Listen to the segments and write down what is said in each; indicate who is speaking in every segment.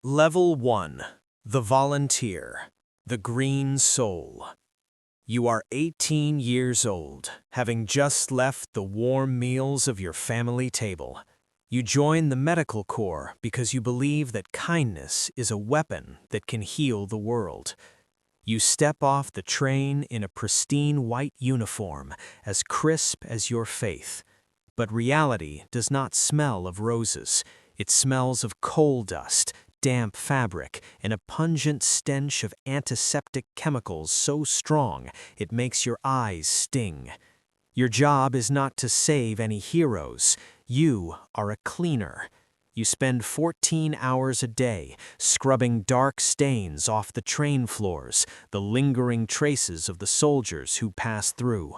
Speaker 1: Level 1. The Volunteer. The Green Soul. You are 18 years old, having just left the warm meals of your family table. You join the medical corps because you believe that kindness is a weapon that can heal the world. You step off the train in a pristine white uniform, as crisp as your faith. But reality does not smell of roses. It smells of coal dust, damp fabric, and a pungent stench of antiseptic chemicals so strong it makes your eyes sting. Your job is not to save any heroes. You are a cleaner. You spend 14 hours a day scrubbing dark stains off the train floors, the lingering traces of the soldiers who pass through.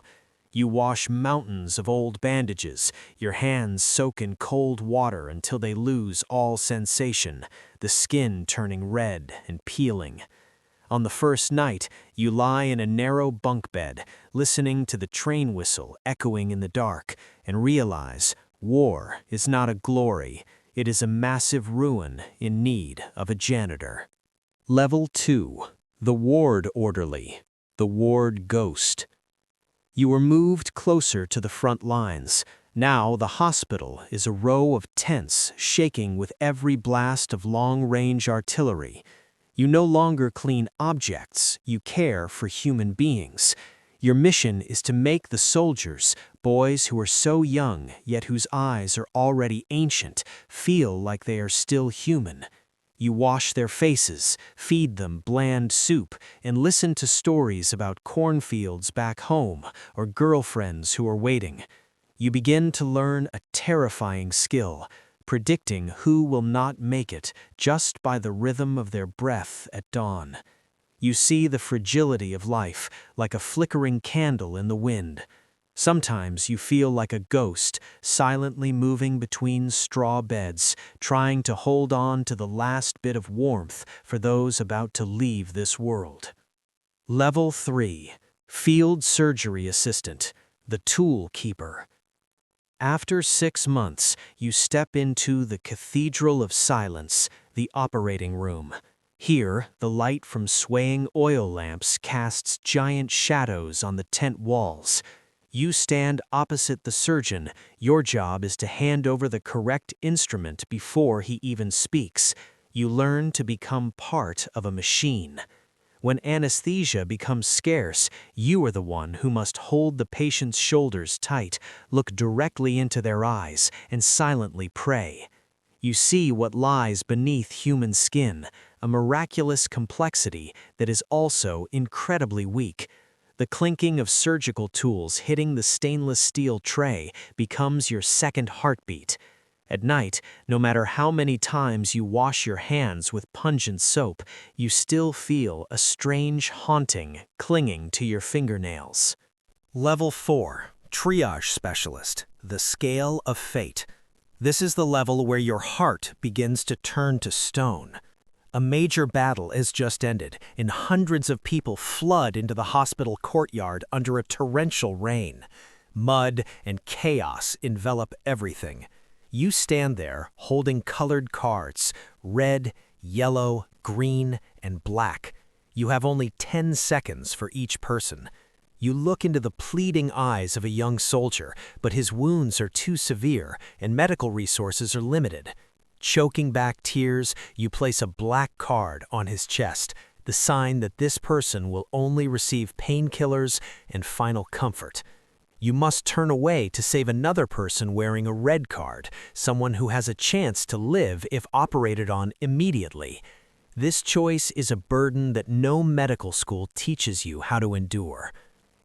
Speaker 1: You wash mountains of old bandages, your hands soak in cold water until they lose all sensation, the skin turning red and peeling. On the first night, you lie in a narrow bunk bed, listening to the train whistle echoing in the dark, and realize war is not a glory, it is a massive ruin in need of a janitor. Level 2. The Ward Orderly. The Ward Ghost. You were moved closer to the front lines. Now the hospital is a row of tents shaking with every blast of long-range artillery. You no longer clean objects, you care for human beings. Your mission is to make the soldiers, boys who are so young yet whose eyes are already ancient, feel like they are still human. You wash their faces, feed them bland soup, and listen to stories about cornfields back home or girlfriends who are waiting. You begin to learn a terrifying skill, predicting who will not make it just by the rhythm of their breath at dawn. You see the fragility of life like a flickering candle in the wind. Sometimes you feel like a ghost, silently moving between straw beds, trying to hold on to the last bit of warmth for those about to leave this world. Level 3. Field Surgery Assistant. The Tool Keeper. After 6 months, you step into the Cathedral of Silence, the operating room. Here, the light from swaying oil lamps casts giant shadows on the tent walls. You stand opposite the surgeon. Your job is to hand over the correct instrument before he even speaks. You learn to become part of a machine. When anesthesia becomes scarce, you are the one who must hold the patient's shoulders tight, look directly into their eyes, and silently pray. You see what lies beneath human skin, a miraculous complexity that is also incredibly weak. The clinking of surgical tools hitting the stainless steel tray becomes your second heartbeat. At night, no matter how many times you wash your hands with pungent soap, you still feel a strange haunting clinging to your fingernails. Level 4. Triage Specialist. The Scale of Fate. This is the level where your heart begins to turn to stone. A major battle has just ended, and hundreds of people flood into the hospital courtyard under a torrential rain. Mud and chaos envelop everything. You stand there holding colored cards, red, yellow, green, and black. You have only 10 seconds for each person. You look into the pleading eyes of a young soldier, but his wounds are too severe and medical resources are limited. Choking back tears, you place a black card on his chest, the sign that this person will only receive painkillers and final comfort. You must turn away to save another person wearing a red card, someone who has a chance to live if operated on immediately. This choice is a burden that no medical school teaches you how to endure.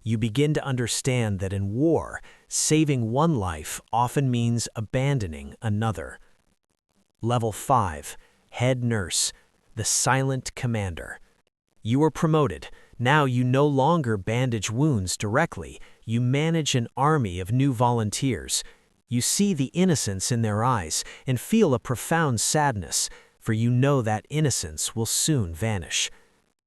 Speaker 1: You begin to understand that in war, saving one life often means abandoning another. Level 5. Head Nurse. The Silent Commander. You are promoted. Now you no longer bandage wounds directly. You manage an army of new volunteers. You see the innocence in their eyes and feel a profound sadness, for you know that innocence will soon vanish.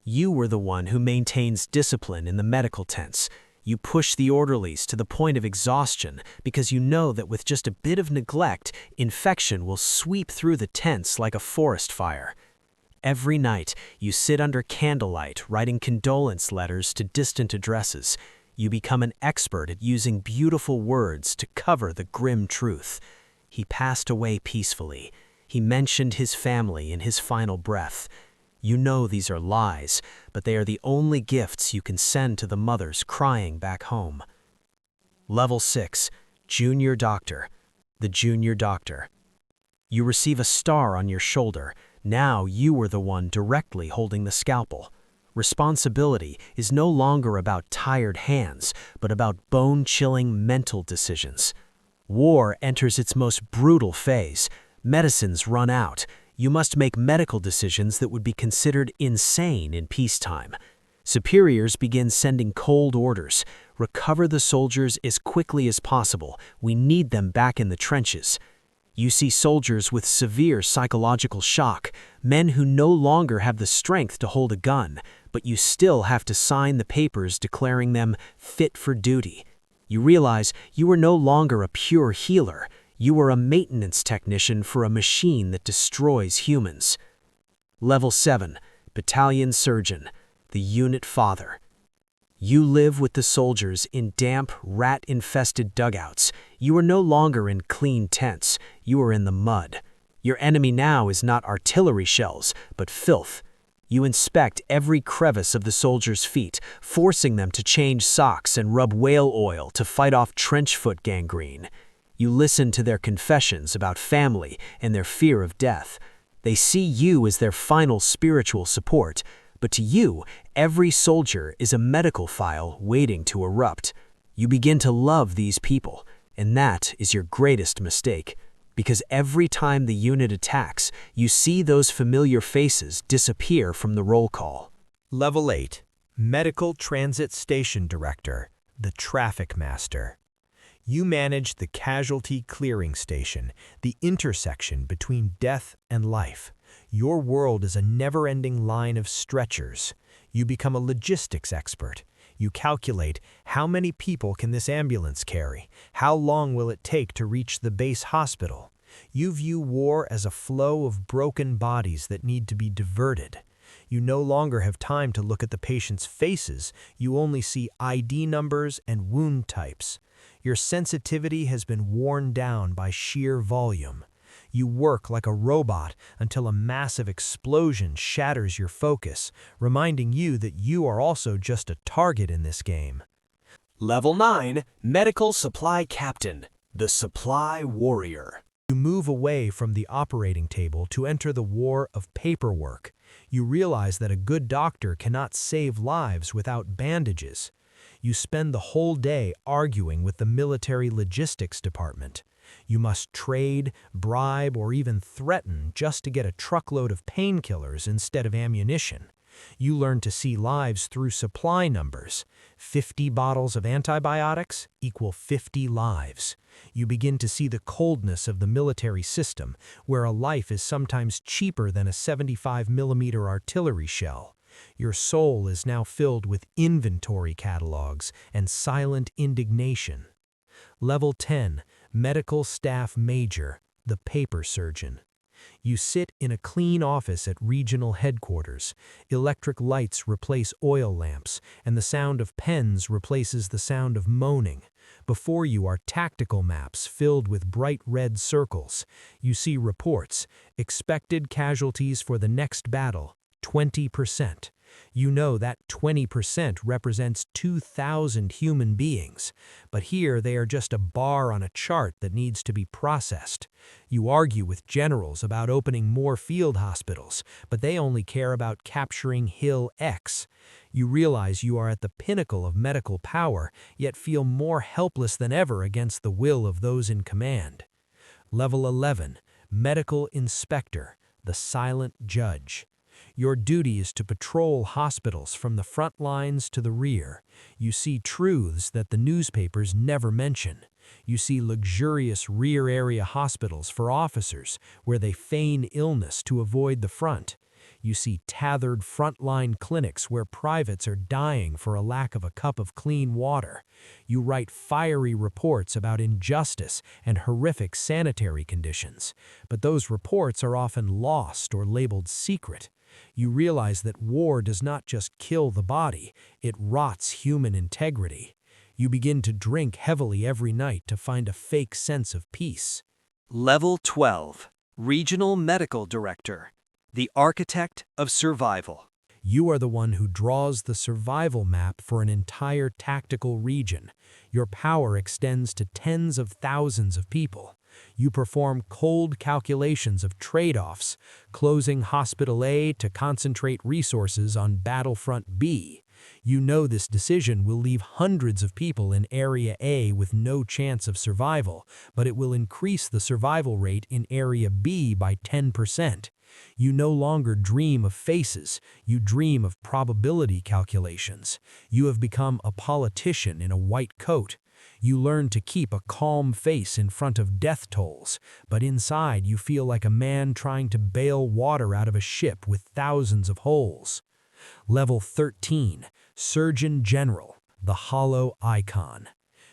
Speaker 1: You were the one who maintains discipline in the medical tents. You push the orderlies to the point of exhaustion because you know that with just a bit of neglect, infection will sweep through the tents like a forest fire.
Speaker 2: Every night, you sit under candlelight writing condolence letters to distant addresses. You become an expert at using beautiful words to cover the grim truth. He passed away peacefully. He mentioned his family in his final breath. You know these are lies, but they are the only gifts you can send to the mothers crying back home. Level 6, Junior Doctor. The Junior Doctor. You receive a star on your shoulder. Now you are the one directly holding the scalpel. Responsibility is no longer about tired hands, but about bone-chilling mental decisions. War enters its most brutal phase. Medicines run out. You must make medical decisions that would be considered insane in peacetime. Superiors begin sending cold orders. Recover the soldiers as quickly as possible. We need them back in the trenches. You see soldiers with severe psychological shock, men who no longer have the strength to hold a gun, but you still have to sign the papers declaring them fit for duty. You realize you are no longer a pure healer. You are a maintenance technician for a machine that destroys humans. Level 7, Battalion Surgeon, the Unit Father. You live with the soldiers in damp, rat-infested dugouts. You are no longer in clean tents. You are in the mud. Your enemy now is not artillery shells, but filth. You inspect every crevice of the soldiers' feet, forcing them to change socks and rub whale oil to fight off trench foot gangrene. You listen to their confessions about family and their fear of death. They see you as their final spiritual support, but to you, every soldier is a medical file waiting to erupt. You begin to love these people, and that is your greatest mistake. Because every time the unit attacks, you see those familiar faces disappear from the roll call.
Speaker 1: Level 8, Medical Transit Station Director, the Traffic Master. You manage the casualty clearing station, the intersection between death and life. Your world is a never-ending line of stretchers. You become a logistics expert. You calculate how many people can this ambulance carry, how long will it take to reach the base hospital. You view war as a flow of broken bodies that need to be diverted. You no longer have time to look at the patient's faces. You only see ID numbers and wound types. Your sensitivity has been worn down by sheer volume. You work like a robot until a massive explosion shatters your focus, reminding you that you are also just a target in this game.
Speaker 2: Level 9, Medical Supply Captain, the Supply Warrior.
Speaker 1: You move away from the operating table to enter the war of paperwork. You realize that a good doctor cannot save lives without bandages. You spend the whole day arguing with the military logistics department. You must trade, bribe, or even threaten just to get a truckload of painkillers instead of ammunition. You learn to see lives through supply numbers. 50 bottles of antibiotics equal 50 lives. You begin to see the coldness of the military system, where a life is sometimes cheaper than a 75mm artillery shell. Your soul is now filled with inventory catalogs and silent indignation. Level 10, Medical Staff Major, the Paper Surgeon. You sit in a clean office at regional headquarters. Electric lights replace oil lamps, and the sound of pens replaces the sound of moaning. Before you are tactical maps filled with bright red circles. You see reports, expected casualties for the next battle, 20%. You know that 20% represents 2,000 human beings, but here they are just a bar on a chart that needs to be processed. You argue with generals about opening more field hospitals, but they only care about capturing Hill X. You realize you are at the pinnacle of medical power, yet feel more helpless than ever against the will of those in command. Level 11, Medical Inspector, the Silent Judge. Your duty is to patrol hospitals from the front lines to the rear. You see truths that the newspapers never mention. You see luxurious rear area hospitals for officers where they feign illness to avoid the front. You see tethered frontline clinics where privates are dying for a lack of a cup of clean water. You write fiery reports about injustice and horrific sanitary conditions, but those reports are often lost or labeled secret.
Speaker 3: You realize that war does not just kill the body, it rots human integrity. You begin to drink heavily every night to find a fake sense of peace.
Speaker 2: Level 12. Regional Medical Director. The Architect of Survival.
Speaker 3: You are the one who draws the survival map for an entire tactical region. Your power extends to tens of thousands of people. You perform cold calculations of trade-offs, closing Hospital A to concentrate resources on Battlefront B. You know this decision will leave hundreds of people in Area A with no chance of survival, but it will increase the survival rate in Area B by 10%. You no longer dream of faces, you dream of probability calculations. You have become a politician in a white coat. You learn to keep a calm face in front of death tolls, but inside you feel like a man trying to bail water out of a ship with thousands of holes. Level 13, Surgeon General, the Hollow Icon.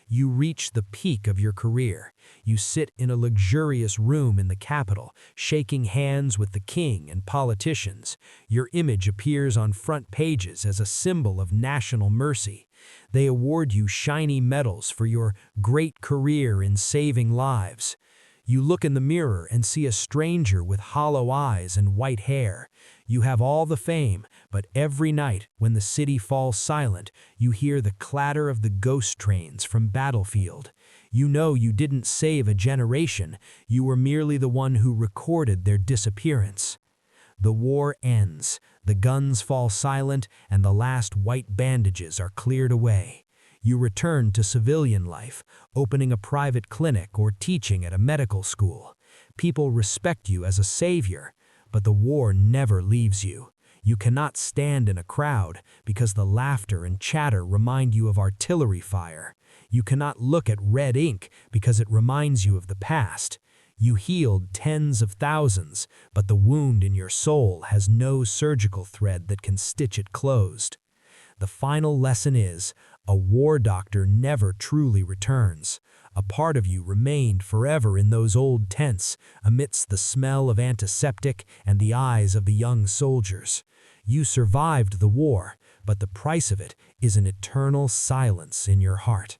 Speaker 3: You reach the peak of your career. You sit in a luxurious room in the capital, shaking hands with the king and politicians. Your image appears on front pages as a symbol of national mercy. They award you shiny medals for your great career in saving lives. You look in the mirror and see a stranger with hollow eyes and white hair. You have all the fame, but every night when the city falls silent, you hear the clatter of the ghost trains from Battlefield. You know you didn't save a generation, you were merely the one who recorded their disappearance. The war ends, the guns fall silent, and the last white bandages are cleared away. You return to civilian life, opening a private clinic or teaching at a medical school. People respect you as a savior, but the war never leaves you. You cannot stand in a crowd because the laughter and chatter remind you of artillery fire. You cannot look at red ink because it reminds you of the past. You healed tens of thousands, but the wound in your soul has no surgical thread that can stitch it closed. The final lesson is, a war doctor never truly returns. A part of you remained forever in those old tents, amidst the smell of antiseptic and the eyes of the young soldiers. You survived the war, but the price of it is an eternal silence in your heart.